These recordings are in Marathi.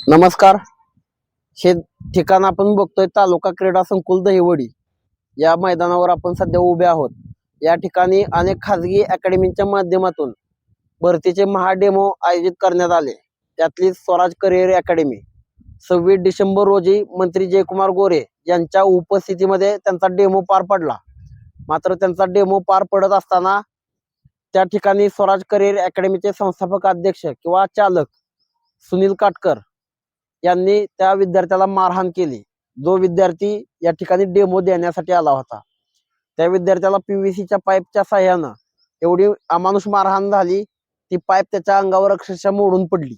नमस्कार. हे ठिकाण आपण बघतोय तालुका क्रीडा संकुल दहिवडी या मैदानावर आपण सध्या उभे आहोत. या ठिकाणी अनेक खाजगी अकॅडमीच्या माध्यमातून भरतीचे महाडेमो आयोजित करण्यात आले. त्यातली स्वराज करिअर अकॅडमी 26 डिसेंबर रोजी मंत्री जयकुमार गोरे यांच्या उपस्थितीमध्ये त्यांचा डेमो पार पडला. मात्र त्यांचा डेमो पार पडत असताना त्या ठिकाणी स्वराज करिअर अकॅडमीचे संस्थापक अध्यक्ष किंवा चालक सुनील काटकर यांनी त्या विद्यार्थ्याला मारहाण केली. जो विद्यार्थी या ठिकाणी डेमो देण्यासाठी आला होता त्या विद्यार्थ्याला पीव्हीसीच्या पाईपच्या साह्यानं एवढी अमानुष मारहाण झाली, ती पाईप त्याच्या अंगावर अक्षरशः मोडून पडली.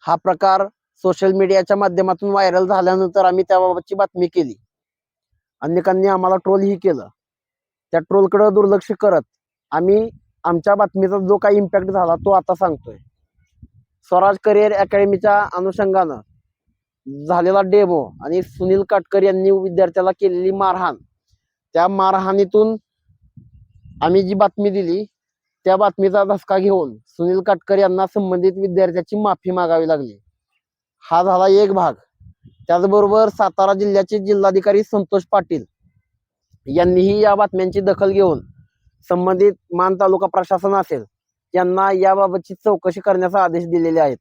हा प्रकार सोशल मीडियाच्या माध्यमातून व्हायरल झाल्यानंतर आम्ही त्याबाबतची बातमी केली. अनेकांनी आम्हाला ट्रोलही केलं. त्या ट्रोलकडे दुर्लक्ष करत आम्ही आमच्या बातमीचा जो काही इम्पॅक्ट झाला तो आता सांगतोय. स्वराज करिअर अकॅडमीच्या अनुषंगानं झालेला डेमो आणि सुनील काटकर यांनी विद्यार्थ्याला केलेली मारहाण, त्या मारहाणीतून आम्ही जी बातमी दिली त्या बातमीचा धसका घेऊन सुनील काटकर यांना संबंधित विद्यार्थ्याची माफी मागावी लागली. हा झाला एक भाग. त्याचबरोबर सातारा जिल्ह्याचे जिल्हाधिकारी संतोष पाटील यांनीही या बातम्यांची दखल घेऊन संबंधित मान तालुका प्रशासन असेल यांना याबाबतची चौकशी करण्याचा आदेश दिलेले आहेत.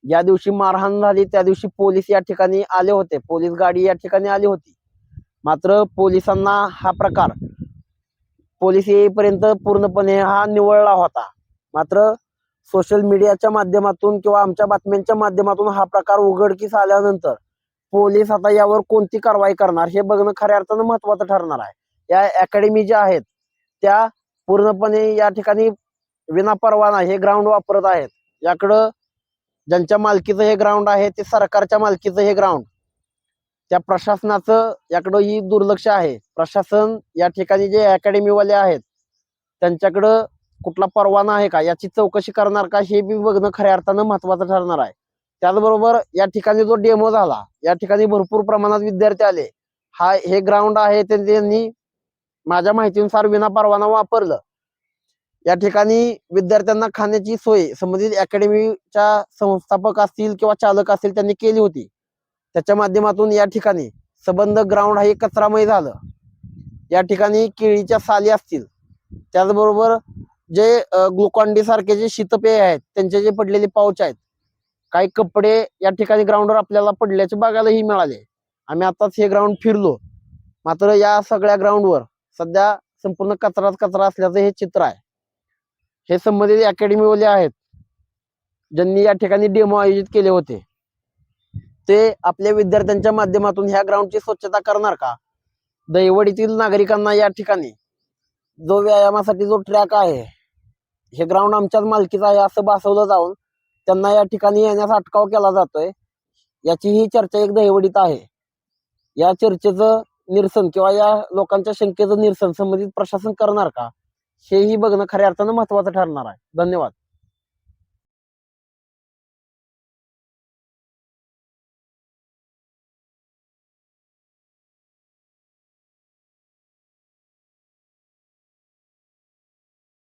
ज्या दिवशी मारहाण झाली त्या दिवशी पोलीस या ठिकाणी आले होते, पोलीस गाडी या ठिकाणी आली होती. मात्र पोलिसांना हा प्रकार पोलीस येईपर्यंत पूर्णपणे हा निवळला होता. मात्र सोशल मीडियाच्या माध्यमातून किंवा आमच्या बातम्यांच्या माध्यमातून हा प्रकार उघडकीस आल्यानंतर पोलीस आता यावर कोणती कारवाई करणार हे बघणं खऱ्या अर्थानं महत्वाचं ठरणार आहे. या अकॅडमी ज्या आहेत त्या पूर्णपणे या ठिकाणी विनापरवाना हे ग्राउंड वापरत आहेत. याकडं ज्यांच्या मालकीचं हे ग्राउंड आहे ते सरकारच्या मालकीचं हे ग्राउंड, त्या प्रशासनाचं याकडं ही दुर्लक्ष आहे. प्रशासन या ठिकाणी जे अकॅडमीवाले आहेत त्यांच्याकडं कुठला परवाना आहे का याची चौकशी करणार का हे बी बघणं खऱ्या अर्थानं महत्वाचं ठरणार आहे. त्याचबरोबर या ठिकाणी जो डेमो झाला या ठिकाणी भरपूर प्रमाणात विद्यार्थी आले. हे ग्राउंड आहे ते त्यांनी माझ्या माहितीनुसार विनापरवाना वापरलं. या ठिकाणी विद्यार्थ्यांना खाण्याची सोय संबंधित अकॅडमीच्या संस्थापक असतील किंवा चालक असतील त्यांनी केली होती. त्याच्या माध्यमातून या ठिकाणी संबंध ग्राउंड हे कचरामय झालं. या ठिकाणी केळीच्या साली असतील, त्याचबरोबर जे ग्लुकॉन-डी सारखे जे शीतपेय आहेत त्यांचे जे पडलेले पाऊच आहेत, काही कपडे या ठिकाणी ग्राउंडवर आपल्याला पडल्याचे बघायलाही मिळाले. आम्ही आताच हे ग्राउंड फिरलो. मात्र या सगळ्या ग्राउंडवर सध्या संपूर्ण कचराच कचरा असल्याचं हे चित्र आहे. हे संबंधित अकॅडमीवाले आहेत ज्यांनी या ठिकाणी डेमो आयोजित केले होते. ते आपल्या विद्यार्थ्यांच्या माध्यमातून ह्या ग्राउंडची स्वच्छता करणार का? दहिवडीतील नागरिकांना या ठिकाणी जो व्यायामासाठी जो ट्रॅक आहे हे ग्राउंड आमच्याच मालकीचं आहे असं भासवलं जाऊन त्यांना या ठिकाणी येण्याचा अटकाव केला जातोय. याची ही चर्चा एक दहिवडीत आहे. या चर्चेचं निरसन किंवा या लोकांच्या शंकेचं निरसन संबंधित प्रशासन करणार का हेही बघणं खऱ्या अर्थानं महत्वाचं ठरणार आहे. धन्यवाद.